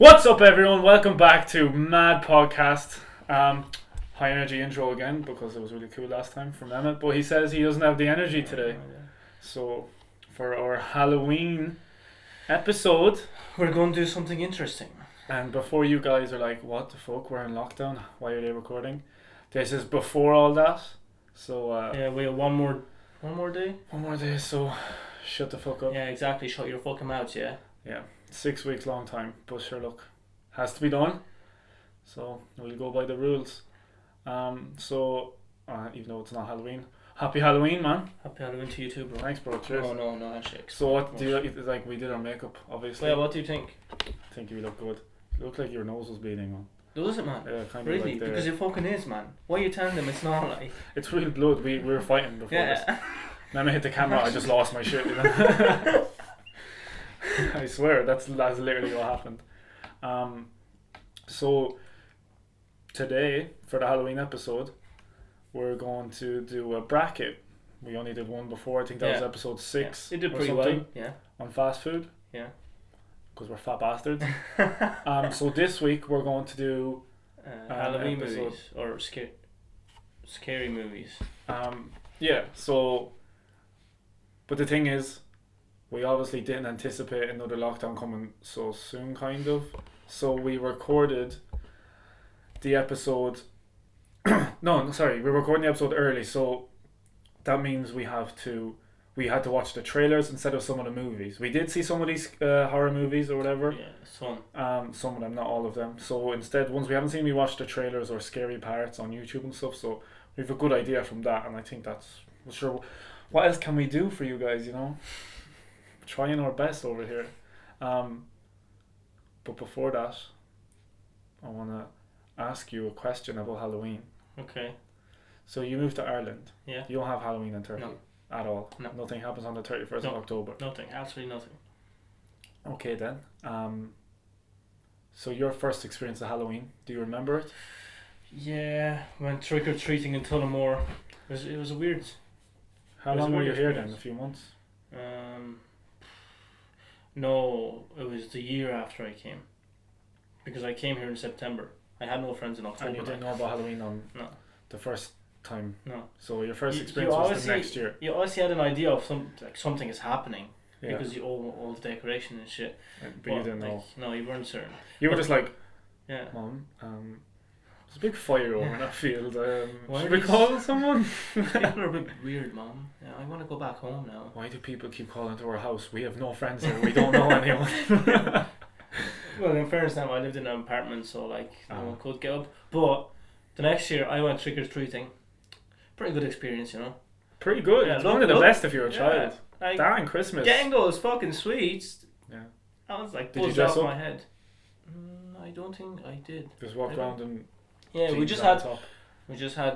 What's up, everyone? Welcome back to Mad Podcast. High energy intro again because it was really cool last time from Mehmet, but he says he doesn't have the energy today. So, for our Halloween episode, we're going to do something interesting. And before you guys are like, "What the fuck? We're in lockdown. Why are they recording?" This is before all that. So yeah, we have one more day. One more day. So, shut the fuck up. Yeah, exactly. Shut your fucking mouth. Yeah. Yeah. 6 weeks, long time, but sure, look, has to be done. So we'll go by the rules. Even though it's not Halloween, happy Halloween, man. Happy Halloween to you too, bro. Thanks, bro. Cheers. No, handshakes. So what do you like? We did our makeup, obviously. Yeah, what do you think? I think you look good. You look like your nose was bleeding, man. Does it, man? Yeah, kind really? of like because it fucking is, man. Why are you telling them it's not like? It's real blood. We were fighting before this. Then I hit the camera. I just lost my shit. I swear that's literally what happened. So today for the Halloween episode, we're going to do a bracket. We only did one before. I think that was episode 6. Yeah. It did pretty well. Yeah. On fast food. Yeah. Because we're fat bastards. So this week we're going to do Halloween movies or scary movies. Yeah. So, but the thing is, we obviously didn't anticipate another lockdown coming so soon, kind of. So we recorded the episode. We're recording the episode early. So that means we had to watch the trailers instead of some of the movies. We did see some of these horror movies or whatever. Yeah, some of them, not all of them. So instead, ones we haven't seen, we watched the trailers or scary parts on YouTube and stuff. So we have a good idea from that, and I think that's sure. What else can we do for you guys? You know. Trying our best over here. But before that, I want to ask you a question about Halloween. Okay. So you moved to Ireland. Yeah. You don't have Halloween in Turkey? No. At all? No. Nothing happens on the 31st of October? Nothing. Absolutely nothing. Okay then. So your first experience of Halloween, do you remember it? Yeah, went trick-or-treating in Tullamore. It was a weird... How long were you here then? A few months? No, it was the year after I came. Because I came here in September. I had no friends in October. And you didn't know about Halloween on the first time? No. So your first experience was the next year? You obviously had an idea of something is happening. Yeah. Because you all the decoration and shit. But you didn't know? No, you weren't certain. You were just like, yeah. Mom, there's a big fire over in that field. Should we these... call someone? People are a bit weird, Mom. Yeah, I want to go back home now. Why do people keep calling to our house? We have no friends here. We don't know anyone. Well, in fairness now, I lived in an apartment, so no one could get up. But the next year, I went trick-or-treating. Pretty good experience, you know. Pretty good. Yeah, it's one of the best if you're a child. Like, that and Christmas. Getting those fucking sweets. Yeah. I was like, did you dress off up? my head. I don't think I did. Just walked around and. Yeah, we just had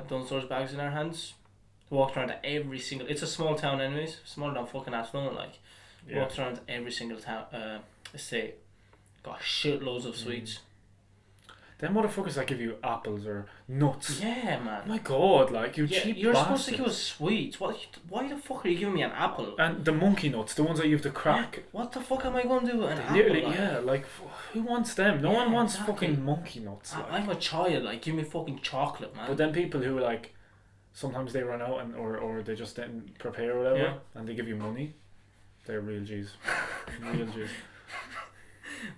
Dunstores bags in our hands. Walked around to every single. It's a small town, anyways. Smaller than fucking Athlone, like. Yeah. Walked around to every single town. Estate. Got shitloads of sweets. Them motherfuckers that give you apples or nuts. Yeah, man. My God, like you're supposed to give us sweets. Why the fuck are you giving me an apple? And the monkey nuts, the ones that you have to crack. Yeah, what the fuck am I going to do with an apple? Literally, who wants them? No one wants fucking monkey nuts. I'm a child. Like, give me fucking chocolate, man. But then people who sometimes they run out or they just didn't prepare or whatever, and they give you money. They're real G's. Real G's.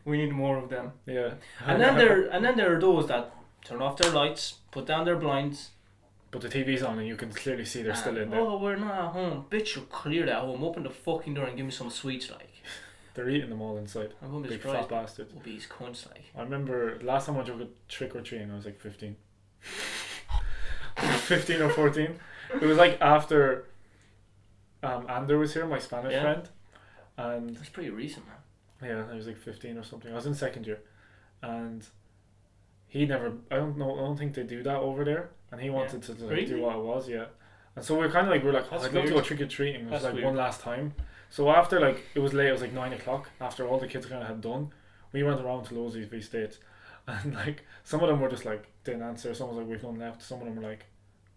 We need more of them. Yeah. And then there are those that turn off their lights, put down their blinds. But the TV's on and you can clearly see they're still in there. Oh, we're not at home. Bitch, you're clearly at home. Open the fucking door and give me some sweets, like. They're eating them all inside. I'm gonna be big surprised. Fat bastard. Obese cunts, like. I remember last time I took a trick or treating, I was like 15. 15 or 14. It was like after Ander was here, my Spanish friend. And that's pretty recent, man. Yeah, I was like 15 or something. I was in second year, and he never. I don't think they do that over there. And he wanted to do what it was, And so we're kind of like I'd love to go trick or treating. It was like one last time. So after it was late. It was like 9 o'clock. After all the kids kind of had done, we went around to Losey's V States, and some of them were just didn't answer. Some was like we've none left. Some of them were like,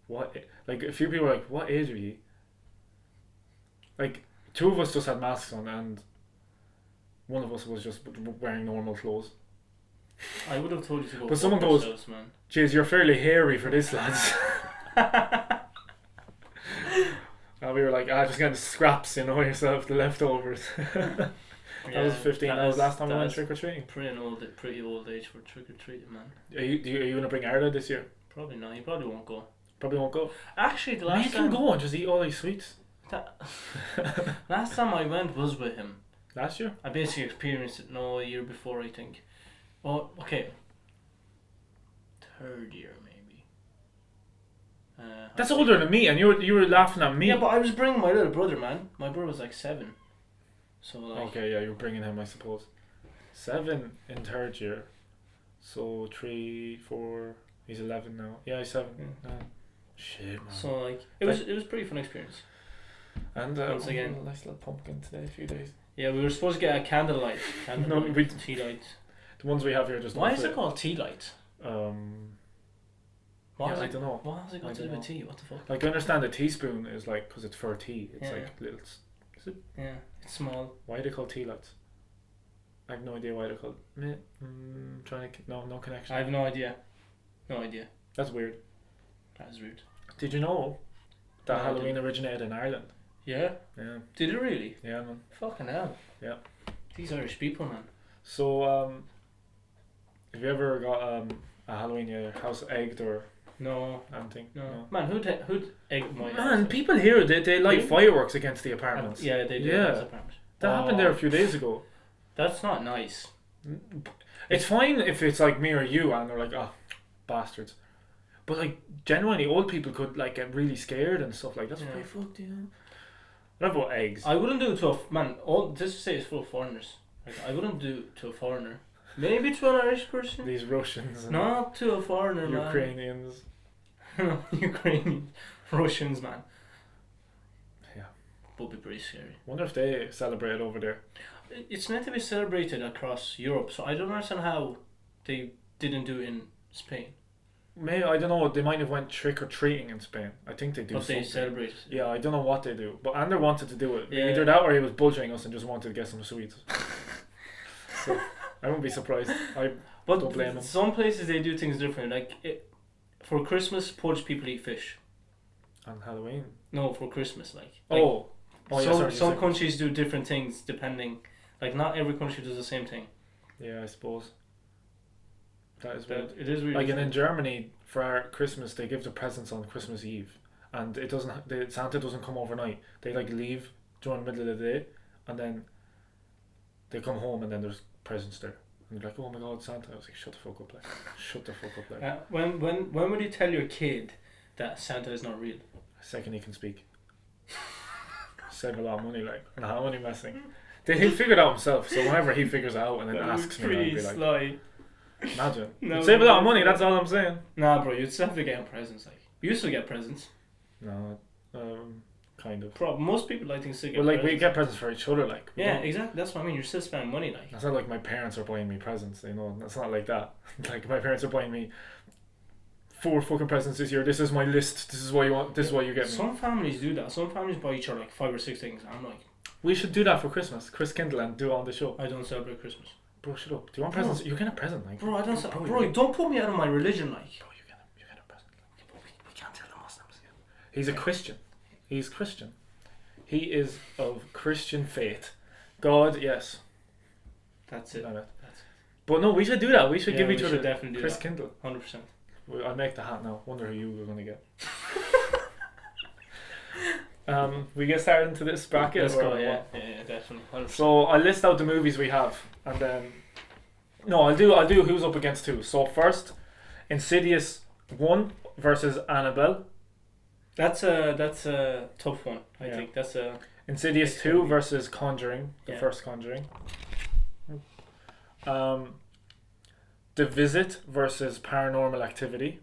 what? Like a few people were like, what age are you? Like 2 of us just had masks on and one of us was just wearing normal clothes. I would have told you to go. But someone goes, yourselves, man. "Jeez, you're fairly hairy for this, lads." And we were like, just getting scraps, yourself, the leftovers. That was 15. That was last time we went trick or treating. Pretty old age for trick or treating, man. Are you gonna bring Arda this year? Probably not. He probably won't go. Probably won't go. Actually, the last time he can go and just eat all these sweets. Last time I went was with him. Last year? I basically experienced it. No, a year before, I think. Oh, okay. Third year maybe. That's older than me, and you were laughing at me. Yeah, but I was bringing my little brother, man. My brother was like 7. So like. Okay, yeah, you were bringing him, I suppose. 7 in third year. So 3, 4. He's 11 now. Yeah, he's 7. Yeah. Shit, man. So like it was pretty fun experience. And once again, a nice little pumpkin today. A few days. Yeah, we were supposed to get a candlelight. Tea light. The ones we have here just. Why is it called tea light? I don't know. What has it got to do with tea? What the fuck? Like, I understand a teaspoon is like because it's for tea. It's like little. Is it? Yeah, it's small. Why are they called tea lights? I have no idea why they're called. Trying to no connection. I have no idea. No idea. That's weird. That is weird. Did you know that Halloween originated in Ireland? Yeah. Yeah. Did it really? Yeah, man. Fucking hell. Yeah. These Irish people, man. So, have you ever got a Halloween your house egged or? No. Anything? No. Man, who'd egg my house? Man, people here they light fireworks against the apartments. Yeah, they do. Yeah. That happened there a few days ago. That's not nice. It's fine if it's like me or you and they're like, bastards. But like genuinely old people could like get really scared and stuff like that's pretty fucked, What about eggs? I wouldn't do it to a man. All this to say is full of foreigners. Like, I wouldn't do it to a foreigner. Maybe to an Irish person. These Russians. And not to a foreigner, Ukrainians. Man. Ukrainians, Russians, man. Yeah. Would be pretty scary. Wonder if they celebrate it over there. It's meant to be celebrated across Europe, so I don't understand how they didn't do it in Spain. Maybe, I don't know, they might have went trick or treating in Spain. I think they do. But something. they celebrate. Yeah, I don't know what they do. But Ander wanted to do it. Yeah. Either that or he was bullshitting us and just wanted to get some sweets. So I won't be surprised. Don't blame him. Some places they do things different. Like for Christmas, Polish people eat fish. On Halloween? No, for Christmas, like some countries do different things depending. Like not every country does the same thing. Yeah, I suppose. That is weird. It is really like in Germany for our Christmas they give the presents on Christmas Eve, and it doesn't. Santa doesn't come overnight. They like leave during the middle of the day, and then they come home and then there's presents there. And you're like, oh my god, Santa! I was like, shut the fuck up, like, shut the fuck up, like. When would you tell your kid that Santa is not real? Second he can speak. Save a lot of money, like, nah, I'm only messing. He'll figure it out himself. So whenever he figures it out and then asks me, I'll be like, sly. Imagine. No, save a lot of money. That's all I'm saying. Nah, bro, you'd still have to get him presents. Like, you used to get presents. No, kind of. Most people, I think, still get. Well, like presents. we get presents for each other, like. Yeah, exactly. That's what I mean. You're still spending money, like. That's not like my parents are buying me presents. That's not like that. Like my parents are buying me 4 fucking presents this year. This is my list. This is what you want. This is what you get me. Some families do that. Some families buy each other like 5 or 6 things. I'm like, we should do that for Christmas. Chris Kindle and do it on the show. I don't celebrate Christmas. Bro, shut up. Do you want presents? You get a present, like. Bro, I don't. Bro, don't put me out of my religion, like. Bro, you get a present. Like. We can't tell the Muslims. He's a Christian. He's Christian. He is of Christian faith. God, yes. That's it. But no, we should do that. We should give each other definitely Chris Kindle. 100%. I'll make the hat now. Wonder who you were going to get. We get started into this bracket. Let's go. Yeah, definitely. 100%. So I'll list out the movies we have, and then I'll do who's up against who. So first, Insidious 1 versus Annabelle. That's a tough one. I think that's a Insidious 2 versus Conjuring, the first Conjuring. The Visit versus Paranormal Activity.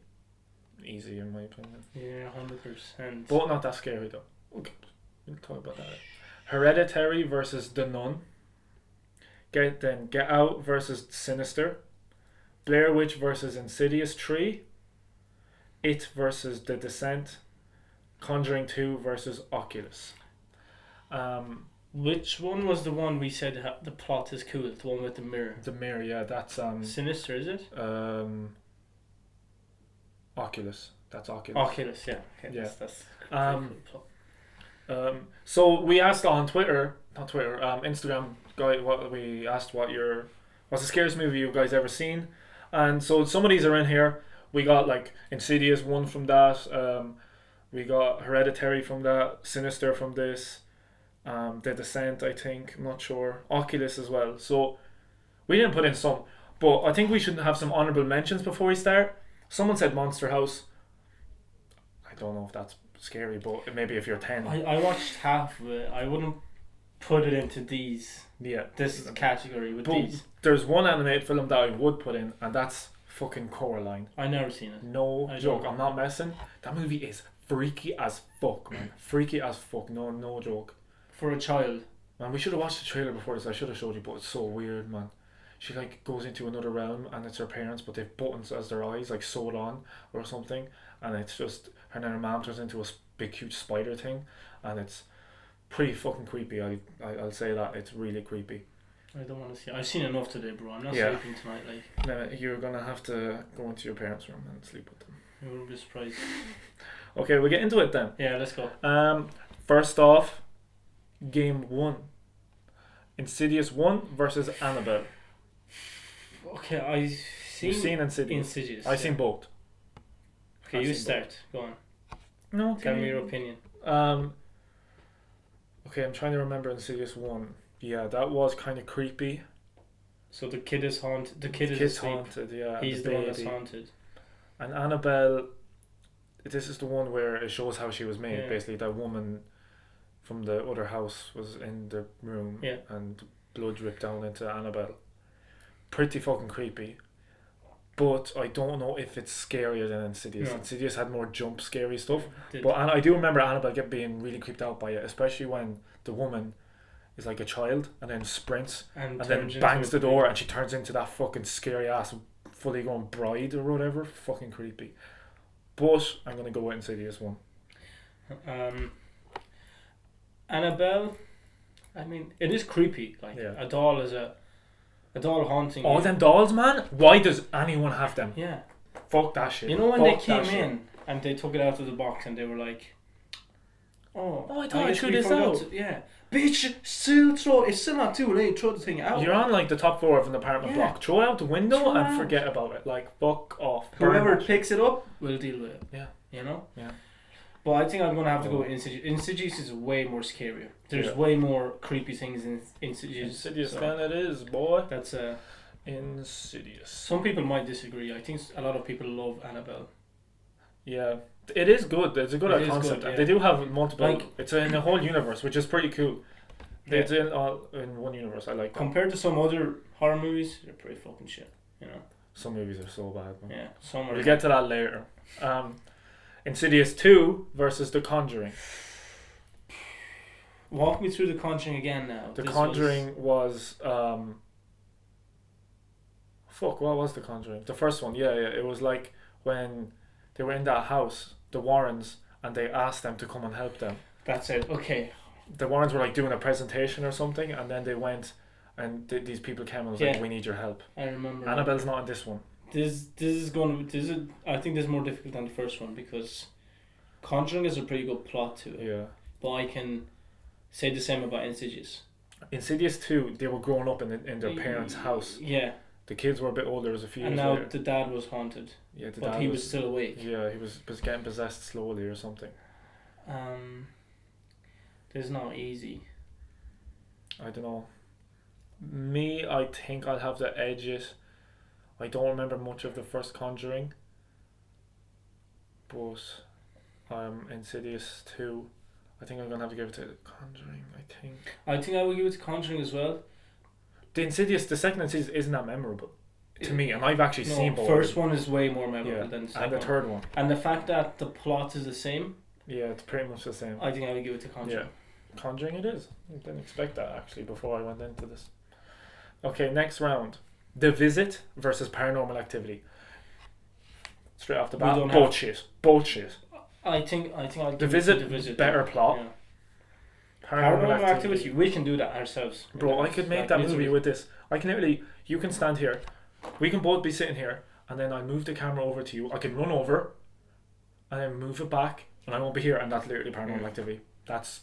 Easy in my opinion. Yeah, 100%. But not that scary though. Okay, we'll talk about that. Hereditary versus The Nun. Get Out versus Sinister. Blair Witch versus Insidious 3. It versus The Descent. Conjuring 2 versus Oculus. Which one was the one we said the plot is cool? The one with the mirror. The mirror, yeah, that's Sinister, is it? Oculus. That's Oculus. Oculus, yeah. Okay, yeah. That's so we asked on Instagram, guy. What's the scariest movie you guys ever seen? And so some of these are in here. We got like Insidious one from that. We got Hereditary from that. Sinister from this. The Descent, I think. I'm not sure. Oculus as well. So we didn't put in some, but I think we should have some honorable mentions before we start. Someone said Monster House. I don't know if that's scary, but maybe if you're 10. I watched half of it. I wouldn't put it into this category with these. There's one animated film that I would put in, and that's fucking Coraline. I never seen it. No joke. I'm not messing. That movie is freaky as fuck, man. Freaky as fuck. No joke. For a child. Man, we should have watched the trailer before this. I should have showed you, but it's so weird, man. She like goes into another realm, and it's her parents, but they've buttons as their eyes, like sewed on or something, and it's just her and her mom turns into a big huge spider thing, and it's pretty fucking creepy. I'll say that it's really creepy. I don't want to see it. I've seen enough today, bro. I'm not sleeping tonight. Like, no, you're gonna have to go into your parents' room and sleep with them. You wouldn't be surprised. Okay, we'll get into it then. Yeah, let's go. First off, game 1, Insidious 1 versus Annabelle. Okay, You've seen Insidious. I've seen both. Okay, you start. Go on. No, tell me your opinion. Okay, I'm trying to remember Insidious 1. Yeah, that was kind of creepy. So the kid is haunted. The kid is haunted. Yeah, he's the one that's haunted. And Annabelle, this is the one where it shows how she was made. Yeah. Basically, that woman from the other house was in the room, and blood dripped down into Annabelle. Pretty fucking creepy, but I don't know if it's scarier than Insidious. No. Insidious had more jump scary stuff, but I do remember Annabelle being really creeped out by it, especially when the woman is like a child and then sprints and then bangs the door and she turns into that fucking scary ass fully grown bride or whatever. Fucking creepy. But I'm gonna go with Insidious 1. Annabelle, I mean, it is creepy. Like a doll is a doll haunting all them dolls, man. Why does anyone have them? Yeah, fuck that shit. You know when they came in and they took it out of the box and they were like, oh I thought I threw this out. Bitch, it's still not too late. Throw the thing out. You're on like the top floor of an apartment block. Throw it out the window and forget about it. Like, fuck off. Whoever picks it up will deal with it. Yeah. You know. Yeah. But I think I'm gonna have to go with Insidious. Insidious is way more scarier. There's way more creepy things in Insidious. Insidious, man, it is, boy. That's Insidious. Some people might disagree. I think a lot of people love Annabelle. Yeah, it is good. It's a good concept. Good, They do have multiple. It's in a whole universe, which is pretty cool. It's in one universe. I like that. Compared to some other horror movies, they're pretty fucking shit. You know. Some movies are so bad, man. Yeah, some are. We'll get to that later. Insidious 2 versus The Conjuring. Walk me through The Conjuring again now. The Conjuring was what was The Conjuring? The first one, yeah. It was like when they were in that house, the Warrens, and they asked them to come and help them. That's it, okay. The Warrens were like doing a presentation or something, and then they went and these people came and was like, we need your help. I remember. Annabelle's not in this one. I think this is more difficult than the first one because Conjuring is a pretty good plot to it. Yeah. But I can say the same about Insidious. Insidious 2, they were growing up in their parents' house. Yeah. The kids were a bit older, it was a few years later. And now the dad was haunted. Yeah, but he was still awake. Yeah, he was getting possessed slowly or something. It's not easy. I don't know. I think I'll have to edge it. I don't remember much of the first Conjuring. But Insidious 2, I think I'm going to have to give it to Conjuring, I think I will give it to Conjuring as well. The second Insidious isn't that memorable to me, and I've actually seen both. The first one is way more memorable than the second one. And the third one. And the fact that the plot is the same. Yeah, it's pretty much the same. I think I would give it to Conjuring. Yeah, Conjuring it is. I didn't expect that actually before I went into this. Okay, next round. The Visit versus Paranormal Activity. Straight off the bat, both shit. I think I'll The Visit, better plot. Yeah. Paranormal Activity. We can do that ourselves. Bro, I could make that movie with this. I can literally, you can stand here, we can both be sitting here, and then I move the camera over to you. I can run over, and then move it back, and I won't be here, and that's literally Paranormal Activity. It's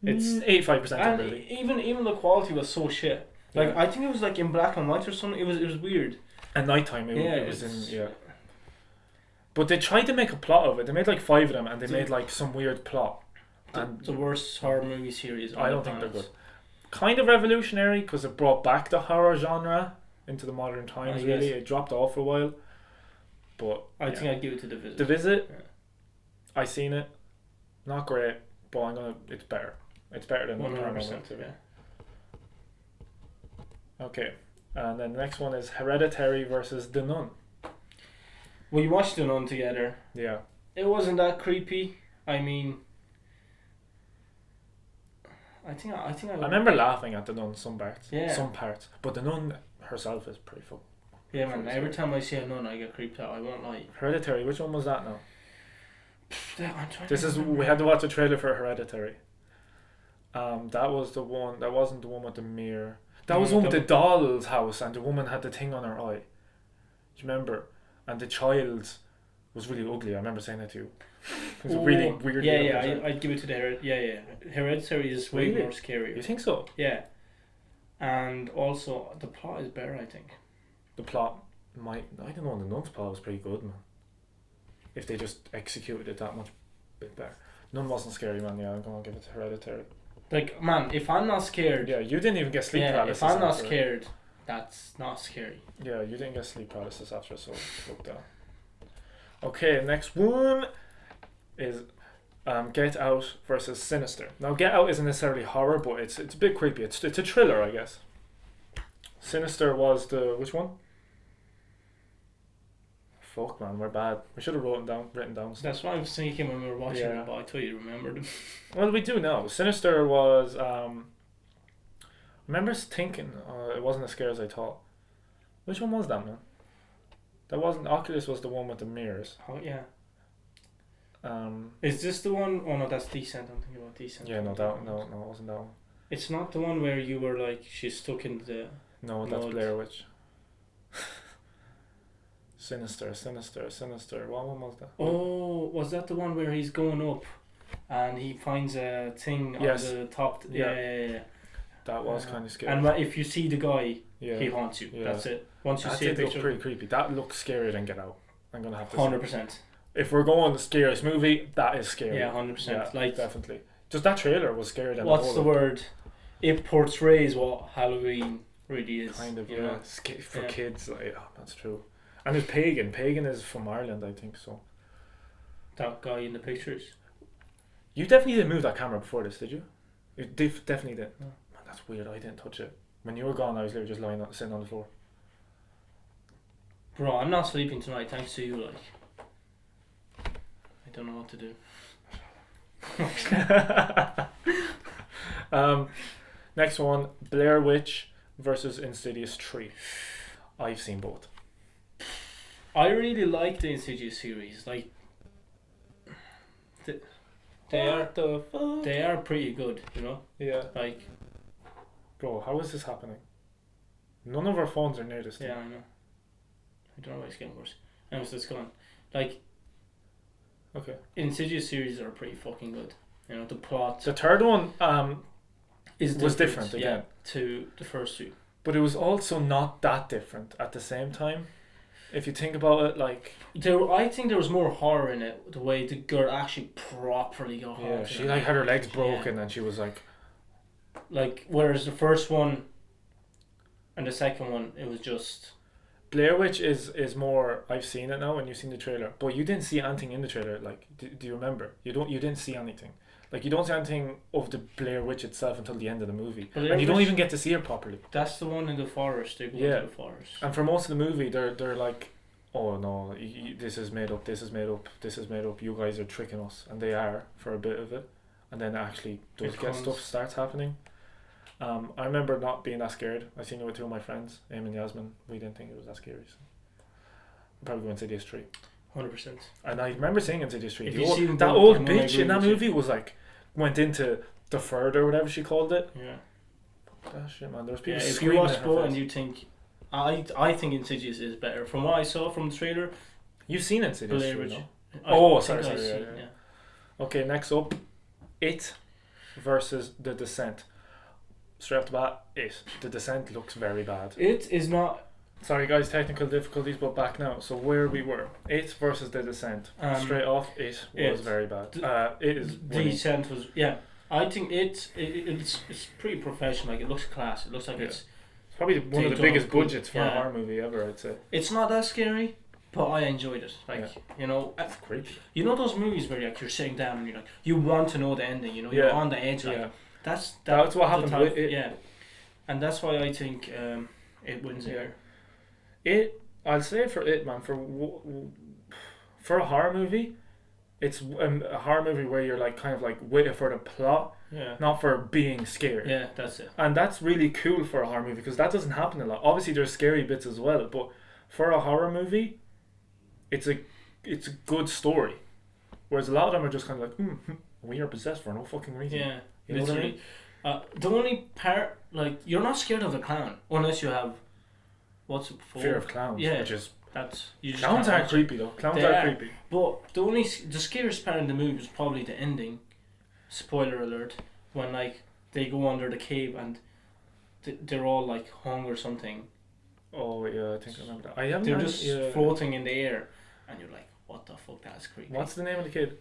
85% ability. Even the quality was so shit. Like I think it was like in black and white or something. It was weird. At night time, it was in But they tried to make a plot of it. They made like 5 of them, and they made like some weird plot. And the worst horror movie series. I don't think they're good. Kind of revolutionary because it brought back the horror genre into the modern times. Really, it dropped off for a while. But I think I'd give it to The Visit. The Visit. Yeah. I seen it. Not great, but it's better. It's better than 100%. Yeah. Okay, and then the next one is Hereditary versus The Nun. We watched The Nun together. Yeah. It wasn't that creepy. I mean, I remember laughing at The Nun some parts. Yeah. Some parts, but The Nun herself is pretty fun. Yeah, man. Every time I see a nun, I get creeped out. I won't lie. Hereditary. Which one was that now? I'm we had to watch a trailer for Hereditary. That was the one. That wasn't the one with the mirror. That was one with the doll's house, and the woman had the thing on her eye. Do you remember? And the child was really ugly. I remember saying that to you. It was really weird. Yeah. I'd give it to the Hereditary is way more scary. You think so? Yeah. And also the plot is better, I think. The plot I don't know. The Nun's plot was pretty good, man. If they just executed it that much bit better. Nun wasn't scary, man. Yeah, I'm gonna give it to Hereditary. Like, man, if I'm not scared... Yeah, you didn't even get sleep paralysis. If I'm not scared, that's not scary. Yeah, you didn't get sleep paralysis after, so look down. Okay, next one is Get Out versus Sinister. Now, Get Out isn't necessarily horror, but it's a bit creepy. It's a thriller, I guess. Sinister was which one? Fuck, man, we're bad. We should have written down stuff. That's what I was thinking when we were watching it, but I thought you remembered. Well, we do know. Sinister was... I remember thinking it wasn't as scary as I thought. Which one was that, man? That wasn't... Oculus was the one with the mirrors. Oh, yeah. Is this the one... Oh, no, that's Descent. I'm thinking about Descent. Yeah, no, it wasn't that one. It's not the one where you were like, she's stuck in the... No, that's Blair Witch. Sinister. What one was that? Oh, was that the one where he's going up and he finds a thing on the top? Yeah. That was kind of scary. And if you see the guy, he haunts you. Yeah. That's it. Once you see a picture. That pretty creepy. That looks scarier than Get Out. I'm going to have to 100%. If we're going the scariest movie, that is scary. Yeah, 100%. Yeah, like, definitely. Just that trailer was scarier than what's the word? It portrays what Halloween really is. Kind of, yeah. For kids, like, that's true. And there's Pagan. Pagan is from Ireland, I think so. That guy in the pictures. You definitely didn't move that camera before this, did you? You definitely did. No. Man, that's weird. I didn't touch it. When you were gone, I was literally just sitting on the floor. Bro, I'm not sleeping tonight thanks to you, like. I don't know what to do. Next one, Blair Witch versus Insidious 3. I've seen both. I really like the Insidious series. Like, they are pretty good, you know. Yeah. Like, bro, how is this happening? None of our phones are near this thing. Yeah, I know. I don't know why it's getting worse. And it's just going. Like, okay. Insidious series are pretty fucking good. You know, the plot. The third one was different again to the first two. But it was also not that different at the same time. If you think about it, like... I think there was more horror in it, the way the girl actually properly got haunted. Yeah, she like had her legs broken and she was like... Like, whereas the first one and the second one, it was just... Blair Witch is more... I've seen it now and you've seen the trailer. But you didn't see anything in the trailer. Like, do you remember? You didn't see anything. Like, you don't see anything of the Blair Witch itself until the end of the movie. And you don't even get to see her properly. That's the one in the forest. They go into the forest. And for most of the movie, they're like, oh no, this is made up, this is made up, this is made up, you guys are tricking us. And they are, for a bit of it. And then actually stuff starts happening. I remember not being that scared. I seen it with two of my friends, Aim and Yasmin. We didn't think it was that scary. So. I'll probably go Insidious 3. 100%. And I remember seeing Insidious 3. That old bitch in that movie was like, went into deferred or whatever she called it. Yeah. That shit, man. There's people. If you watch both and you think, I think Insidious is better. From what I saw from the trailer. You've seen Insidious, Blair, you know? Sorry. Yeah. Okay, next up, It versus The Descent. Straight off the bat, The Descent looks very bad. It is not. Sorry guys, technical difficulties, but back now. So where we were, It versus The Descent. Straight off, It was very bad. It is The Descent was I think it's pretty professional. Like, it looks class. It looks like it's probably one of the biggest budgets for a horror movie ever, I'd say. It's not that scary, but I enjoyed it. Like, you know, it's creepy. You know those movies where you're sitting down and you're like, you want to know the ending. You know, you're on the edge. Like, that's what happened with It. Yeah, and that's why I think it wins here. I'll say for It, man, for a horror movie, it's a horror movie where you're like kind of like waiting for the plot, not for being scared. Yeah, that's it. And that's really cool for a horror movie because that doesn't happen a lot. Obviously, there's scary bits as well, but for a horror movie, it's a good story. Whereas a lot of them are just kind of like, we are possessed for no fucking reason. Yeah, you know literally. What I mean? The only part, like, you're not scared of the clown unless you have what's it for? Fear of clowns. Yeah, which is clowns aren't creepy though. Clowns are creepy. But the scariest part in the movie was probably the ending. Spoiler alert! When like they go under the cave and they're all like hung or something. Oh yeah, I think I remember that. They're just floating in the air, and you're like, "What the fuck? That's creepy." What's the name of the kid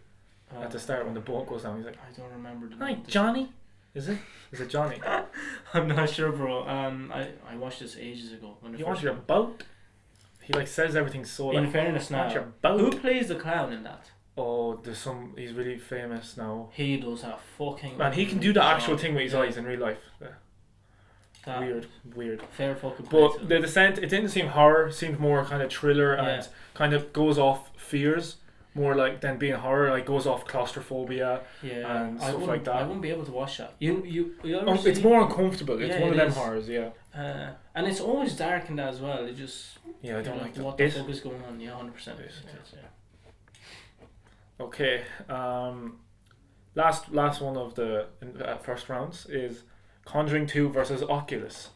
at the start when the boat goes down? He's like, I don't remember the name. name. Johnny. Is it Johnny? I'm not sure, bro. I watched this ages ago. You want your boat? He like says everything so. In fairness, now, your boat? Who plays the clown in that? Oh, he's really famous now. He does a fucking. Man, he can do the actual thing with his eyes in real life. Weird. Fair fucking. But The Descent, it didn't seem horror. It seemed more kind of thriller and kind of goes off fears. More like than being horror, like goes off claustrophobia and stuff like that. I wouldn't be able to watch that. You it's more uncomfortable. It's one of them horrors, and it's always dark in that as well. It just I don't like that. What the fuck is going on? 100%. Okay, last one of the first rounds is Conjuring 2 versus Oculus.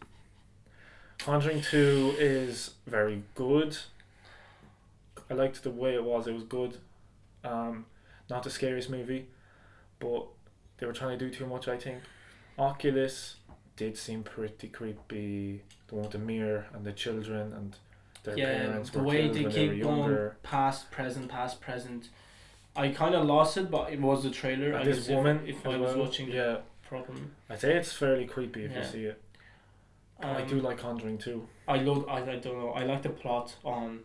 Conjuring 2 is very good. I liked the way it was. It was good. Not the scariest movie, but they were trying to do too much, I think. Oculus did seem pretty creepy. The one with the mirror and the children and their parents. The way they keep going past, present. I kind of lost it, but it was the trailer. And this woman, if I was watching it properly. I'd say it's fairly creepy if you see it. I do like Conjuring too. I don't know. I like the plot on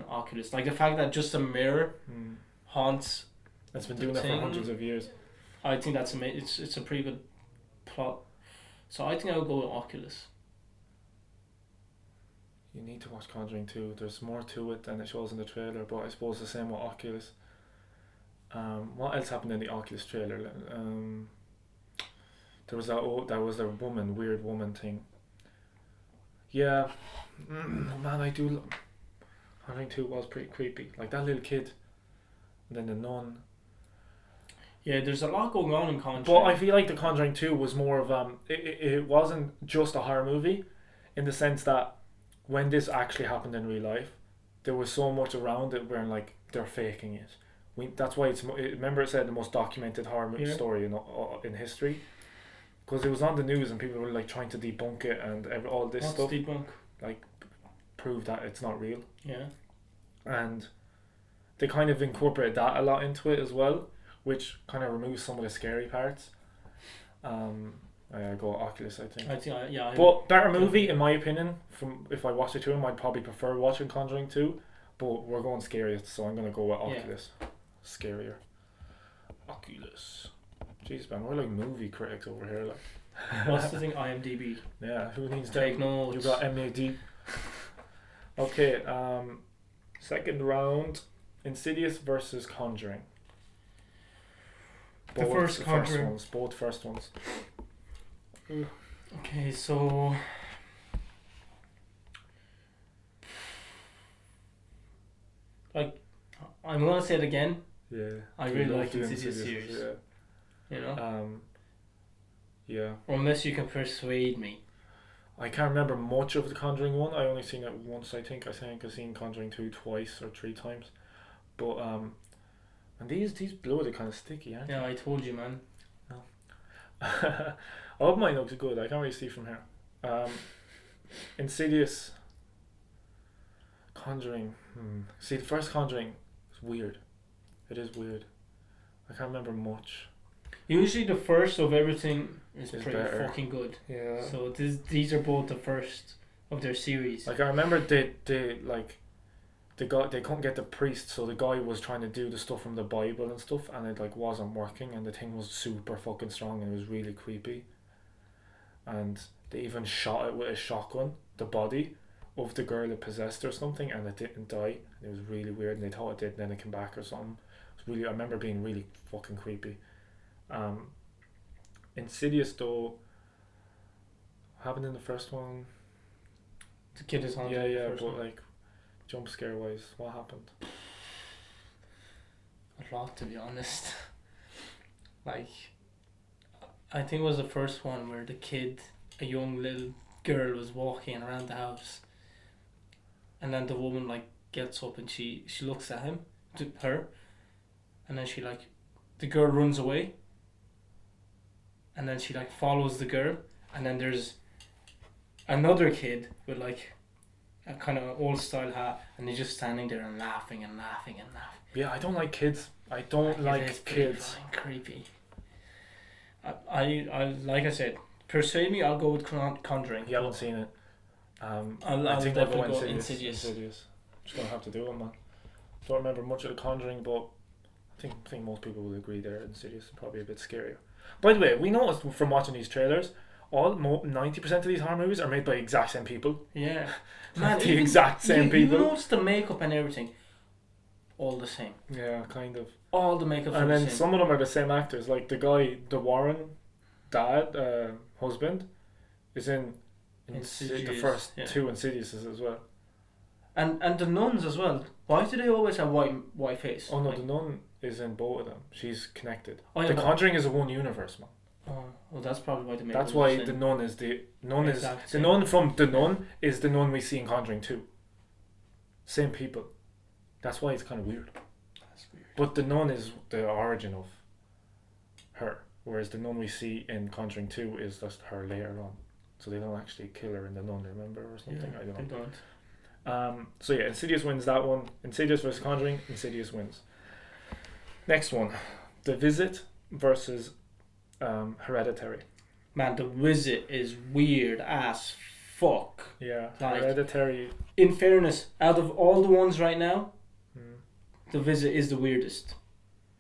Oculus. Like the fact that just a mirror haunts. It's been doing that for hundreds of years. I think that's amazing. It's a pretty good plot. So I think I'll go with Oculus. You need to watch Conjuring 2. There's more to it than it shows in the trailer, but I suppose the same with Oculus. What else happened in the Oculus trailer? There was a weird woman thing. Yeah, man, I do. Conjuring 2 was pretty creepy. Like that little kid, and then the nun. Yeah, there's a lot going on in Conjuring. But I feel like the Conjuring 2 was more of it wasn't just a horror movie, in the sense that when this actually happened in real life, there was so much around it where like they're faking it. That's why remember it said the most documented horror story in history, because it was on the news and people were like trying to debunk it and all this stuff. Debunk? Like prove that it's not real. Yeah. And they kind of incorporate that a lot into it as well, which kind of removes some of the scary parts. I go Oculus, I think. But better movie in my opinion. From if I watch it to him, I'd probably prefer watching Conjuring 2. But we're going Scariest, so I'm gonna go with Oculus. Scarier. Oculus. Jeez, man, we're like movie critics over here. Like, what's the thing? IMDb. Yeah, who needs to take notes? You got MAD. Okay, second round, Insidious versus Conjuring. Both first ones. Okay, so like I'm gonna say it again. Yeah. I really like Insidious series. Yeah. You know? Yeah. Unless you can persuade me. I can't remember much of the Conjuring 1. I only seen it once, I think. I think I've seen Conjuring 2 twice or 3 times. But, and these blood are kind of sticky, aren't Yeah, I told you, man. No. I hope mine looks good. I can't really see from here. Insidious. Conjuring. See, the first Conjuring is weird. It is weird. I can't remember much. Usually the first of everything is pretty better. fucking good. Yeah. So these are both the first of their series. Like I remember they couldn't get the priest, so the guy was trying to do the stuff from the Bible and stuff, and it like wasn't working, and the thing was super fucking strong, and it was really creepy. And they even shot it with a shotgun, the body of the girl it possessed or something, and it didn't die. It was really weird, and they thought it did, and then it came back or something. It was really, I remember being really fucking creepy. Insidious though happened in the first one. The kid is haunted. Yeah, but one. Like jump scare wise, what happened? A lot, to be honest. Like, I think it was the first one where the kid, a young little girl, was walking around the house, and then the woman like gets up and she looks at her, and then she like, the girl runs away, and then she like follows the girl, and then there's another kid with like a kind of old style hat, and he's just standing there and laughing and laughing and laughing. Yeah, I don't like kids. I don't like kids. Creepy. I like I said, persuade me. I'll go with Conjuring. You haven't seen it. I think I'll go Insidious. Just gonna have to do it, man. Don't remember much of the Conjuring, but I think most people will agree there. Insidious is probably a bit scarier. By the way, we noticed from watching these trailers, 90% of these horror movies are made by exact same people. Yeah, man, the exact same people. You notice the makeup and everything, all the same. Yeah, kind of. All the makeup. And then some of them are the same actors. Like the guy, the Warren dad, husband, is in the first two Insidiouses as well. And the nuns as well. Why do they always have white face? Oh no, the nun is in both of them. She's connected. Oh, yeah, the Conjuring is a one universe, man. Oh, well, that's probably why they make. That's why the nun is the nun from the nun is the nun we see in Conjuring 2. Same people. That's why it's kind of weird. That's weird. But the nun is the origin of her, whereas the nun we see in Conjuring 2 is just her later on. So they don't actually kill her in the nun, remember, or something. Yeah, I don't know. They don't. So yeah, Insidious wins that one. Insidious versus Conjuring. Insidious wins. Next one, The Visit versus Hereditary. Man, The Visit is weird as fuck. Yeah, like, Hereditary. In fairness, out of all the ones right now, The Visit is the weirdest.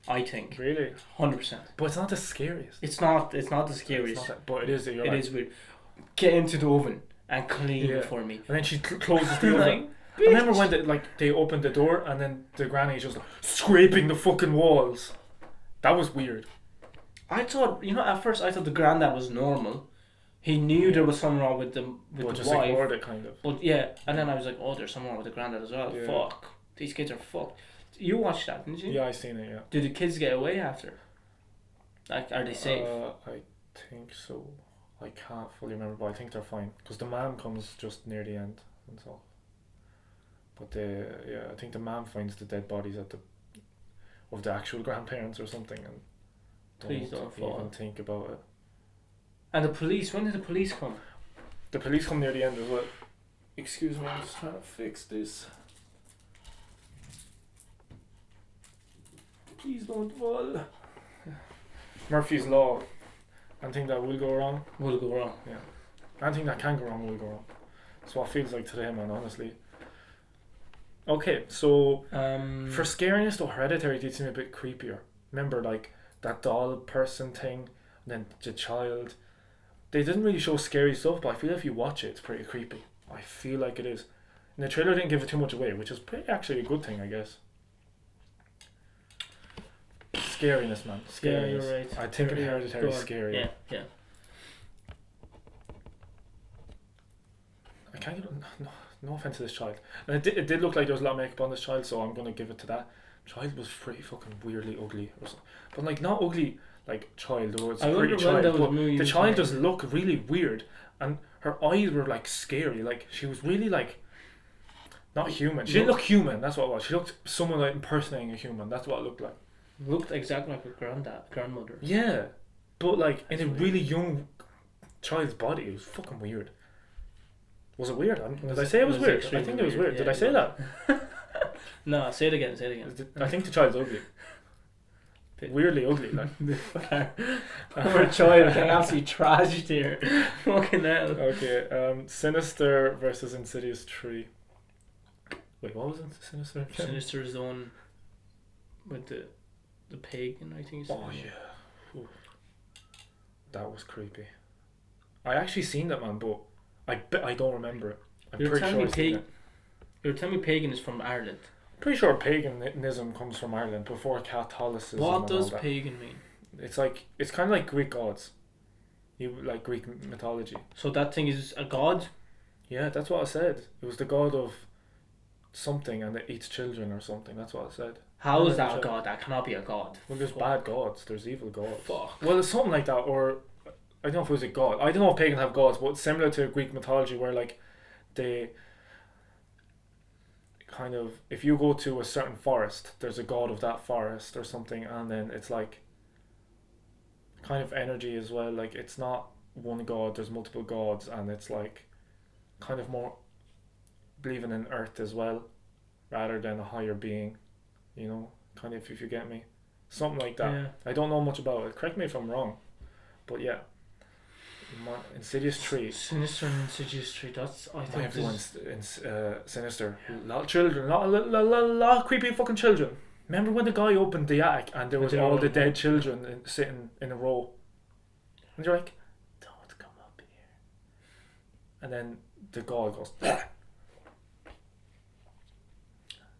I think. Really? 100%. But it's not the scariest. It's not the scariest. It's not but it is. It right. Is weird. Get into the oven and clean it for me. And then she closes the oven. I remember when they opened the door and then the granny just scraping the fucking walls. That was weird. I thought, at first I thought the granddad was normal. He knew there was something wrong with the just wife. ignored it, kind of. But yeah, and then I was like, oh, there's something wrong with the granddad as well. Yeah. Fuck. These kids are fucked. You watched that, didn't you? Yeah, I seen it, yeah. Did the kids get away after? Like, are they safe? I think so. I can't fully remember, but I think they're fine. Because the mom comes just near the end and so. But I think the mom finds the dead bodies of the actual grandparents or something, and don't even think about it. And the police, when did the police come? The police come near the end as well. Excuse me, I'm just trying to fix this. Please don't fall. Murphy's Law. Anything that will go wrong will go wrong. Yeah. Anything that can go wrong will go wrong. That's what it feels like today, man, honestly. Okay, so for Scariness though, Hereditary did seem a bit creepier. Remember, like that doll person thing, and then the child. They didn't really show scary stuff, but I feel if you watch it, it's pretty creepy. I feel like it is. And the trailer didn't give it too much away, which is pretty actually a good thing, I guess. Scariness, man. Scariness. Yeah, you're right. I think Hereditary is scary. Yeah. I can't get no offense to this child. And it did look like there was a lot of makeup on this child, so I'm going to give it to that. Child was pretty fucking weirdly ugly or something. But like not ugly like child, or it's I a pretty wonder when child, that was but movie the was child made. just looked really weird, and her eyes were like scary. Like she was really like not human. She didn't look human. That's what it was. She looked someone like impersonating a human. That's what it looked like. Looked exactly like her grandmother. Yeah, but like That's in a weird. really young child's body, it was fucking weird. Was it weird? Did I It say it was was weird? I extremely think it was weird, weird. Did yeah, I say it that? No, say it again. I think the child's ugly. Weirdly ugly, like. Poor child getting absolutely trashed here. Fucking hell. Okay, Sinister versus Insidious 3. Wait, what was it? Sinister? Sinister is the one with the pagan, I think. Oh yeah. Ooh. That was creepy. I actually seen that, man, but I don't remember it. I'm You're pretty telling sure me You're telling me pagan is from Ireland. Pretty sure paganism comes from Ireland before Catholicism. What does pagan mean? It's kind of like Greek gods. You like Greek mythology. So that thing is a god? Yeah, that's what I said. It was the god of something and it eats children or something. That's what I said. How is that a god? That cannot be a god. Well, there's bad gods. There's evil gods. Fuck. Well, it's something like that, or I don't know if it was a god. I don't know if pagans have gods, but it's similar to Greek mythology where like they kind of, if you go to a certain forest, there's a god of that forest or something, and then it's like kind of energy as well. Like it's not one god, there's multiple gods, and it's like kind of more believing in earth as well rather than a higher being, you know, kind of, if you get me, something like that. Yeah. I don't know much about it, correct me if I'm wrong, but yeah. Insidious 3. Sinister and Insidious 3. That's, I think, everyone's Sinister. A lot of children, a lot of creepy fucking children. Remember when the guy opened the attic and there was all the dead children sitting in a row, and you're like, don't come up here, and then the guy goes ah.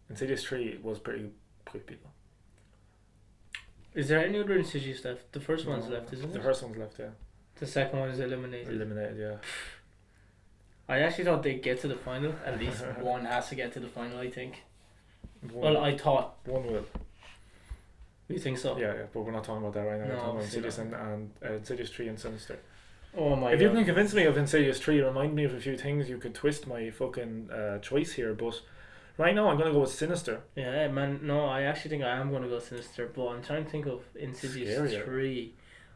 Insidious 3 was pretty creepy though. Is there any other Insidious left? The first one's left, isn't it? The first one's left, yeah. The second one is eliminated. Yeah. I actually thought they'd get to the final. At least one has to get to the final, I think. One, Well, I thought. one will. You think so? Yeah, but we're not talking about that right now. No, We're talking about obviously Insidious not. and Insidious 3 and Sinister. Oh my If god. you can convince me of Insidious 3, remind me of a few things, you could twist my fucking choice here, but right now I'm going to go with Sinister. Yeah, man. No, I actually think I am going to go Sinister, but I'm trying to think of Insidious Scarier. 3.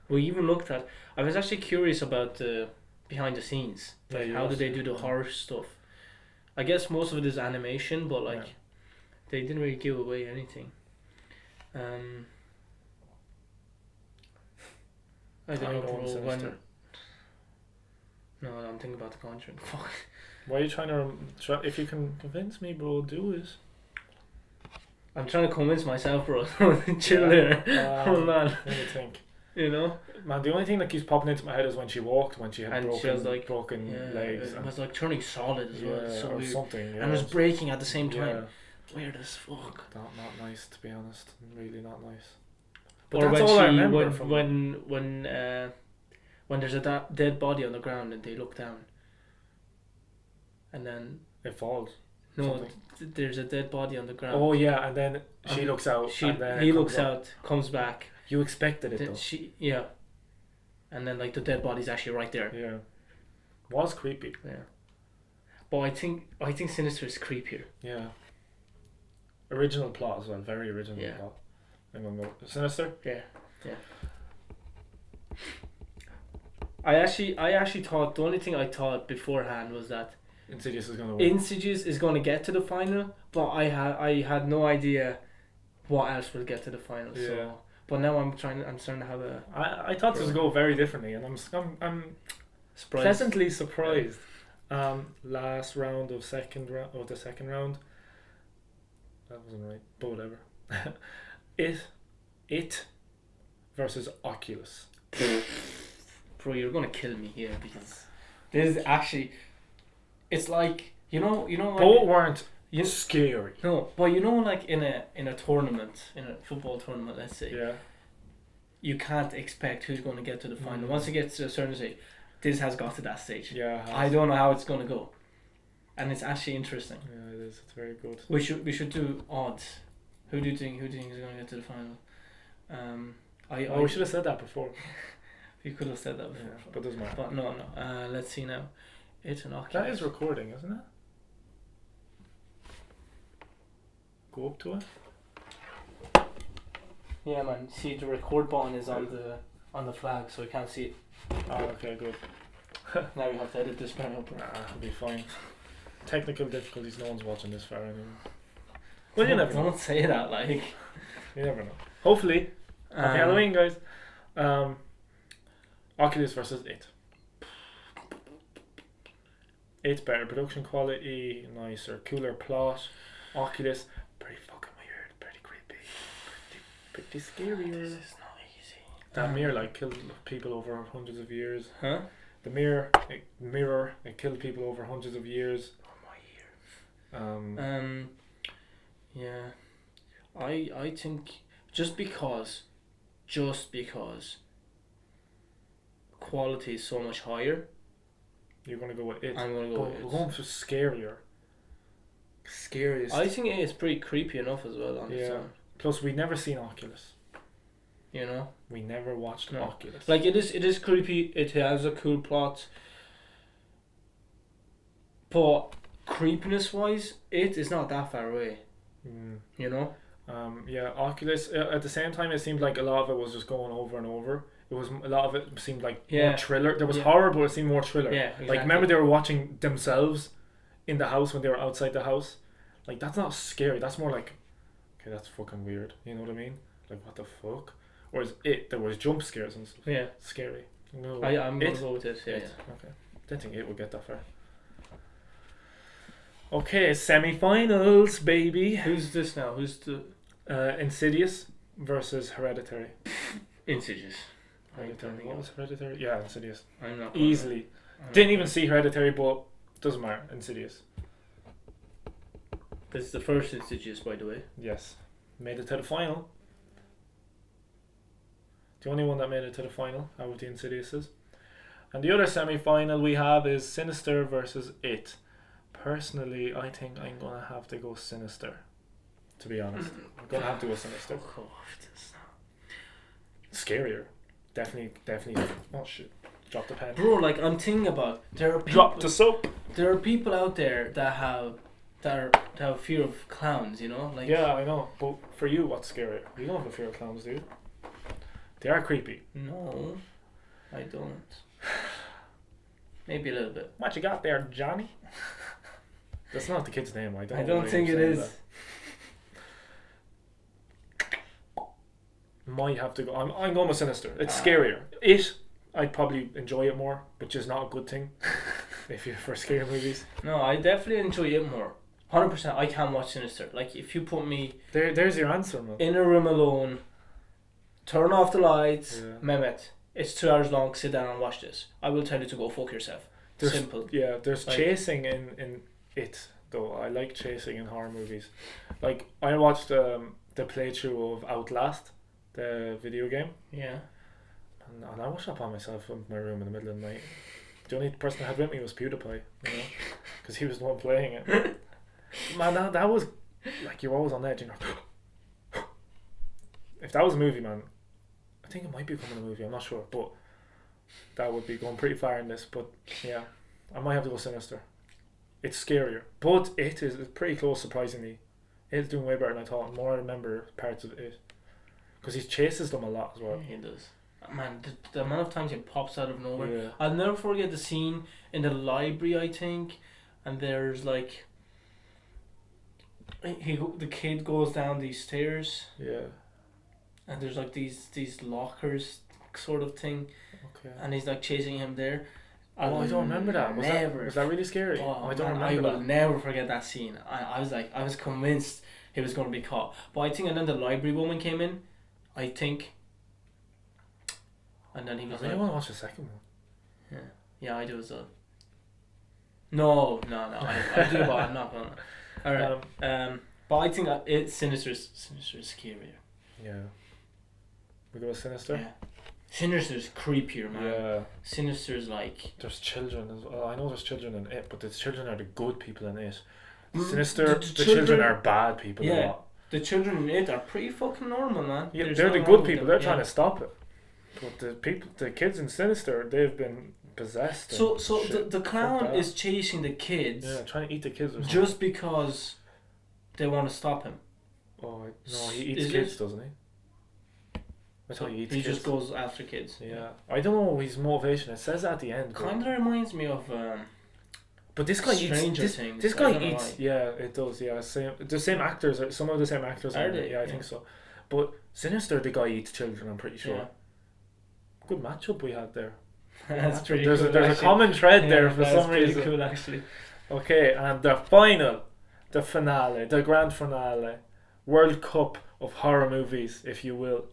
We even looked at. I was actually curious about the behind the scenes. Like, how did they do the horror stuff? I guess most of it is animation, but like, they didn't really give away anything. I don't know, bro. When... No, I'm thinking about the Conjuring. Fuck. Why are you trying to... if you can convince me, bro, do it. I'm trying to convince myself, bro. Chill there. Oh man. Let me think. You know? Man, the only thing that keeps popping into my head is when she walked, when she had And she was like, broken legs. It was like turning solid as well. It's so or weird. something. Yeah, And it was breaking at the same time. Yeah. Weird as fuck. Not nice, to be honest. Really not nice. But Or that's when all I she remember from when there's a dead body on the ground and they look down, and then it falls. no, there's a dead body on the ground. Oh yeah, and then she looks out. And then he looks out, comes back. You expected it Then though. and then like the dead body's actually right there. Yeah, was creepy. Yeah, but I think Sinister is creepier. Yeah. Original plot as well, very original plot. I'm gonna go Sinister. Yeah. I actually thought the only thing I thought beforehand was that Insidious is gonna win. Insidious is going to get to the final, but I had no idea what else will get to the final. Yeah. So, but now I'm starting to have a. I thought this would go very differently, and I'm Surprise. pleasantly surprised. Last round of the second round. That wasn't right, but whatever. It versus Oculus. Bro, you're gonna kill me here because this is actually. It's like you know. Both weren't scary. No, but you know, like in a tournament, in a football tournament, let's say. Yeah. You can't expect who's going to get to the final. Once it gets to a certain stage, this has got to that stage. Yeah. I don't know how it's going to go, and it's actually interesting. Yeah, it is. It's very good. We should do odds. Who do you think is going to get to the final? We should have said that before. You could have said that before. Yeah, but doesn't matter. But no. Let's see now. It's an Oculus. That is recording, isn't it? Go up to it. Yeah, man. See, the record button is on the flag, so we can't see it. Oh, okay, good. Now we have to edit this part up. It'll be fine. Technical difficulties. No one's watching this far anyway. Well, you never know. Don't say that, like. You never know. Hopefully, happy Halloween, guys. Oculus versus It. It's better production quality, nicer, cooler plot. Oculus, pretty fucking weird, pretty creepy, pretty scary. This is not easy. That mirror like killed people over hundreds of years. Huh? The mirror, it killed people over hundreds of years. Oh my ear. Yeah, I think just because quality is so much higher. You're gonna go with It. I'm gonna go with It. We're going for scarier. Scariest. I think it is pretty creepy enough as well on its own. Plus, we'd never seen Oculus. You know, we never watched Oculus. Like it is creepy. It has a cool plot, but creepiness wise, it is not that far away. You know. Yeah, Oculus. At the same time, it seemed like a lot of it was just going over and over. It was a lot of it seemed like more thriller. There was horror, but it seemed more thriller. Yeah, exactly. Like remember they were watching themselves in the house when they were outside the house. Like that's not scary. That's more like, okay, that's fucking weird. You know what I mean? Like what the fuck? Whereas there was jump scares and stuff. Yeah, scary. No, I'm gonna go with it. Yeah. Okay. Didn't think It would get that far. Okay, semi-finals, baby. Who's this now? Who's the Insidious versus Hereditary? Insidious. Hereditary. What was Hereditary? Yeah, Insidious. I'm not easily. Didn't even see Hereditary, but doesn't matter. Insidious. This is the first Insidious, by the way. Yes, made it to the final. The only one that made it to the final out of the Insidiouses. And the other semi-final we have is Sinister versus It. Personally, I think I'm gonna have to go Sinister. To be honest, I'm gonna have to go Sinister. Scarier. Definitely. Oh shit! Drop the pen. Bro, like I'm thinking about there are people, drop the soap. There are people out there that have fear of clowns. You know, like yeah, I know. But for you, what's scarier? You don't have a fear of clowns, do you? They are creepy. No, I don't. Maybe a little bit. What you got there, Johnny? That's not the kid's name. I don't think it is. Might have to go. I'm going with Sinister. It's scarier. I'd probably enjoy it more, which is not a good thing if you're for scary movies. No, I definitely enjoy it more. 100%. I can watch Sinister. Like if you put me there's your answer, man. In a room alone, turn off the lights, Mehmet. It's 2 hours long. Sit down and watch this. I will tell you to go fuck yourself. Simple. Yeah, there's like, chasing in it though. I like chasing in horror movies. Like I watched the playthrough of Outlast, the video game. Yeah. And I watched that by myself in my room in the middle of the night. The only person I had with me was PewDiePie, you know, because he was the one playing it. Man, that was like you're always on edge. You know, if that was a movie, man, I think it might be becoming a movie. I'm not sure, but that would be going pretty far in this. But yeah, I might have to go Sinister. It's scarier, but it is pretty close. Surprisingly, it's doing way better than I thought. More I remember parts of it because he chases them a lot as well. Yeah, he does. Man, the amount of times he pops out of nowhere. Yeah. I'll never forget the scene in the library, I think, and there's like the kid goes down these stairs. Yeah. And there's like these lockers sort of thing. Okay. And he's like chasing him there. I don't remember that. Was that really scary? Oh, I don't remember I will that. never forget that scene. I was convinced he was going to be caught. But I think, and then the library woman came in, I think. And then he was I really want to watch the second one. Yeah, I do as well. No, I do, but I'm not gonna. Alright. But I think Sinister is scarier. Yeah. We go with Sinister? Yeah. Sinister's creepier, man. Yeah. Sinister's like... There's children as well. I know there's children in it, but the children are the good people in it. Sinister, the children are bad people a lot. The children in it are pretty fucking normal, man. Yeah, they're the good people. They're trying to stop it. But the kids in Sinister, they've been possessed. So the clown is chasing the kids. Yeah, trying to eat the kids or something. Just because they want to stop him. Oh no, he eats kids, doesn't he? I thought he eats kids. He just goes after kids. Yeah, I don't know his motivation. It says at the end. Kind of reminds me of. But this guy Stranger eats. Things. This guy eats. Yeah, it does. Yeah, the same actors. Some of the same actors. Are they? Yeah, I think so. But Sinister, the guy eats children. I'm pretty sure. Yeah. Good matchup we had there. That's pretty cool. There's a common thread there for some reason. Cool, actually. Okay, and the finale, the grand finale, World Cup of horror movies, if you will.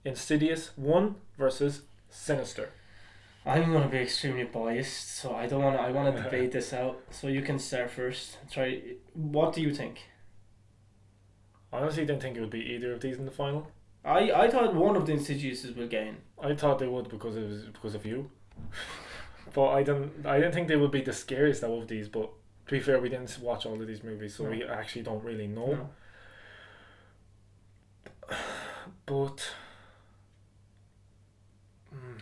Insidious 1 versus Sinister. I'm gonna be extremely biased, so I don't wanna. I wanna debate this out. So you can start first. Try. What do you think? I honestly didn't think it would be either of these in the final. I thought one of the Insidiouses will gain. I thought they would because it was because of you. But I didn't think they would be the scariest out of these. But to be fair, we didn't watch all of these movies, so we actually don't really know. No. But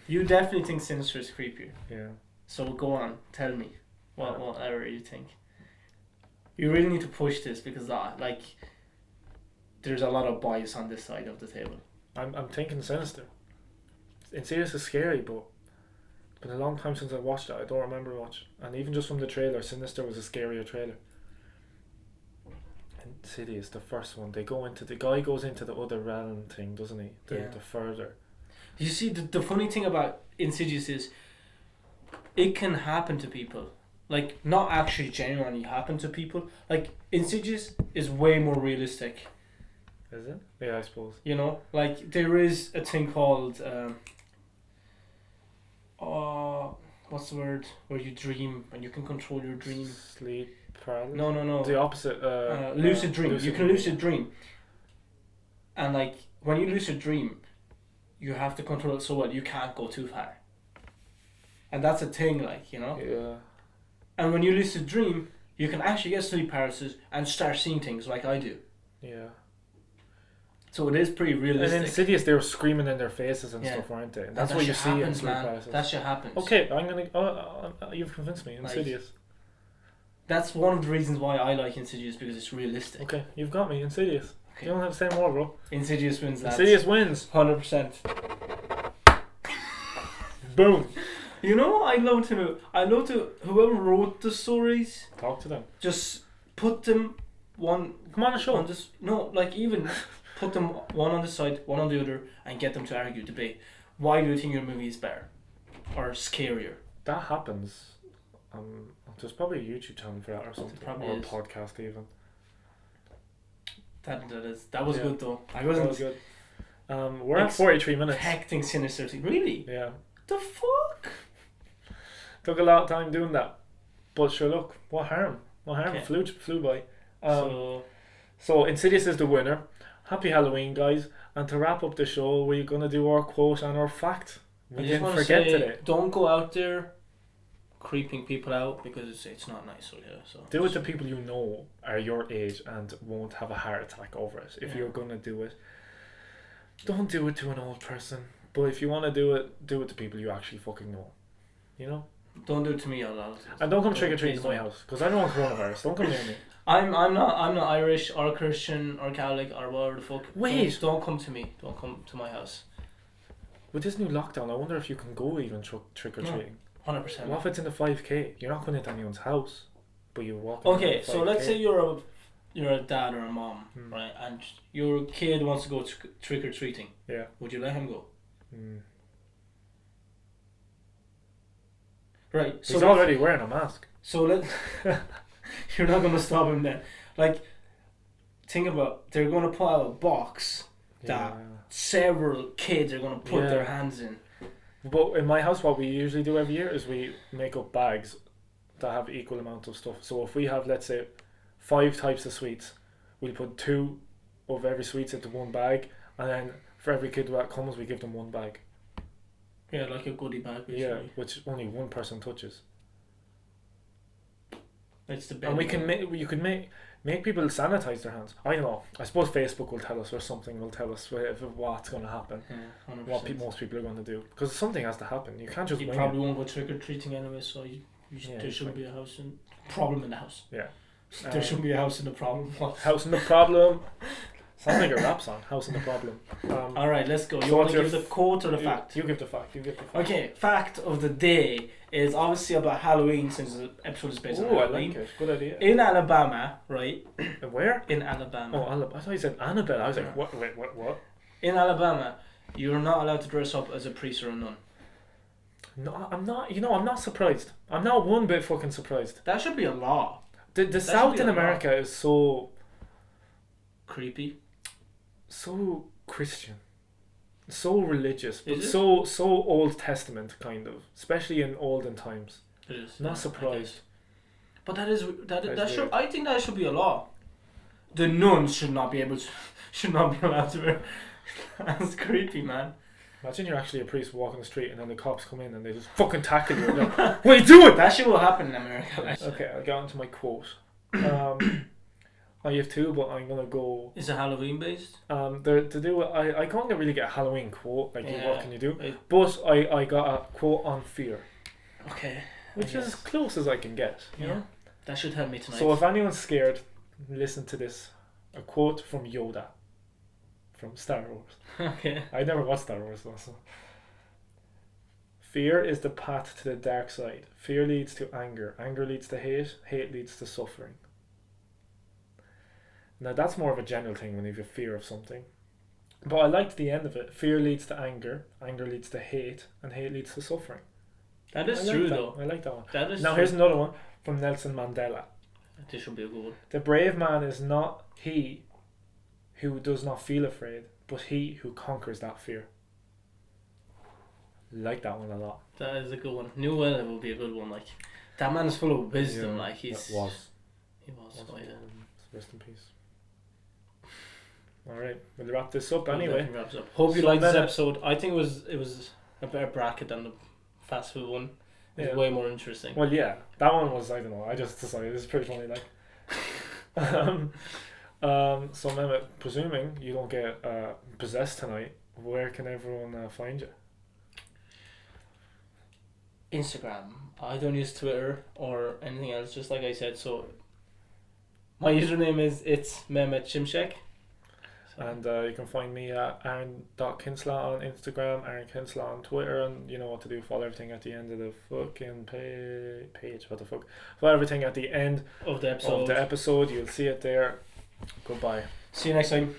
you definitely think Sinister is creepier. Yeah. So go on, tell me whatever you think. You really need to push this because there's a lot of bias on this side of the table. I'm thinking Sinister. Insidious is scary, but it's been a long time since I watched it. I don't remember much. And even just from the trailer, Sinister was a scarier trailer. Insidious, the first one, the guy goes into the other realm thing, doesn't he? The further. You see, the funny thing about Insidious is it can happen to people. Like, not actually genuinely happen to people. Like, Insidious is way more realistic. Is it? Yeah, I suppose. You know, like there is a thing called what's the word? Where you dream and you can control your dream. Sleep paralysis? No. The opposite. Lucid dream. You can lucid dream. And like when you lucid dream, you have to control it so well you can't go too far. And that's a thing, like, you know? Yeah. And when you lucid dream, you can actually get sleep paralysis and start seeing things like I do. Yeah. So it is pretty realistic. And in Insidious, they were screaming in their faces and stuff, weren't they? And that's what you see in sleep paralysis. That shit happens. Okay, I'm gonna. You've convinced me. Insidious. Like, that's one of the reasons why I like Insidious, because it's realistic. Okay, you've got me. Insidious. Okay. You don't have to say more, bro. Insidious wins. Insidious wins. 100%. Boom. You know, I love to whoever wrote the stories. Talk to them. Just put them one. Come on, a show. Even put them one on the side, one on the other, and get them to argue, debate. Why do you think your movie is better or scarier? That happens. There's probably a YouTube channel for that or something, or a podcast even. That was good though. That was good. We're at 43 minutes. Hecting Sinister. Really? Yeah. The fuck? Took a lot of time doing that, but sure, look, what harm? Okay. Flew by. So Insidious is the winner. Happy Halloween, guys! And to wrap up the show, we're gonna do our quote and our fact. We didn't forget today. Don't go out there creeping people out, because it's not nice. So do it to people you know are your age and won't have a heart attack over it. If you're gonna do it, don't do it to an old person. But if you want to do it to people you actually fucking know. You know. Don't do it to me, and don't come trick or treating to my house, because I don't want coronavirus. Don't come near me. I'm not Irish or Christian or Catholic or whatever the fuck. Wait, don't come to me. Don't come to my house. With this new lockdown, I wonder if you can go even trick or treating. 100%. What if it's in the 5k? You're not going into anyone's house, but you walk. Okay, so let's say you're a dad or a mom, right? And your kid wants to go trick or treating. Yeah. Would you let him go? Right. So he's already wearing a mask. So you're not going to stop him then. Like, think about, they're going to put out a box that several kids are going to put their hands in. But in my house, what we usually do every year is we make up bags that have equal amount of stuff. So if we have, let's say, 5 types of sweets, we'll put 2 of every sweets into one bag, and then for every kid that comes, we give them 1 bag. Yeah, like a goodie bag, basically. Yeah, which only one person touches. It's the and you could make people sanitize their hands. I don't know. I suppose Facebook will tell us, or something will tell us if what's going to happen. Yeah, 100%. What most people are going to do, because something has to happen. You can't just. You probably won't go trick or treating anyway, so there shouldn't be a problem in the house. Yeah. There shouldn't be a house in the problem. House in the problem. Sounds like a rap song. House in the problem. Alright, let's go. You want to give the quote or the fact? You give the fact. Okay, fact of the day is obviously about Halloween, since the episode is based on Halloween. I like it. Good idea. In Alabama, right? Where? In Alabama. Oh, Alabama. I thought you said Annabelle. I was like, what? Wait, what? In Alabama, you're not allowed to dress up as a priest or a nun. No, I'm not. I'm not surprised. I'm not one bit fucking surprised. That should be a law. The South in America is so creepy, so Christian, so religious, but so Old Testament kind of, especially in olden times. It is. Not surprised. But that should. I think that should be a law. The nuns should not be allowed to wear. That's creepy, man. Imagine you're actually a priest walking the street and then the cops come in and they just fucking tackle you. Like, what are you doing? That shit will happen in America. Okay, I'll get on to my quote. I have two, but I'm gonna go. Is it Halloween based? I can't really get a Halloween quote. Like, what can you do? But I got a quote on fear. Okay. Which is as close as I can get. You know. That should help me tonight. So if anyone's scared, listen to this. A quote from Yoda. From Star Wars. Okay. I never watched Star Wars though, so. Fear is the path to the dark side. Fear leads to anger. Anger leads to hate. Hate leads to suffering. Now that's more of a general thing when you have a fear of something. But I liked the end of it. Fear leads to anger. Anger leads to hate. And hate leads to suffering. That is true though. I like that one. That is now true. Here's another one from Nelson Mandela. This should be a good one. The brave man is not he who does not feel afraid, but he who conquers that fear. Like that one a lot. That is a good one. New Weather will be a good one. Like, that man's full of wisdom. Yeah, like he was. Oh, yeah. Rest in peace. All right, we'll wrap this up anyway. Hope you liked this episode. I think it was a better bracket than the fast food one. It was way more interesting. Well, yeah, that one was, I don't know. I just decided it's pretty funny. Like. So Mehmet, presuming you don't get possessed tonight, where can everyone find you? Instagram. I don't use Twitter or anything else, just like I said. So my username is Mehmet Shimshek. And you can find me at aaron.kinsla on Instagram, Aaron Kinsla on Twitter, and you know what to do. Follow everything at the end of the fucking page. What the fuck? Follow everything at the end of the episode. You'll see it there. Goodbye. See you next time.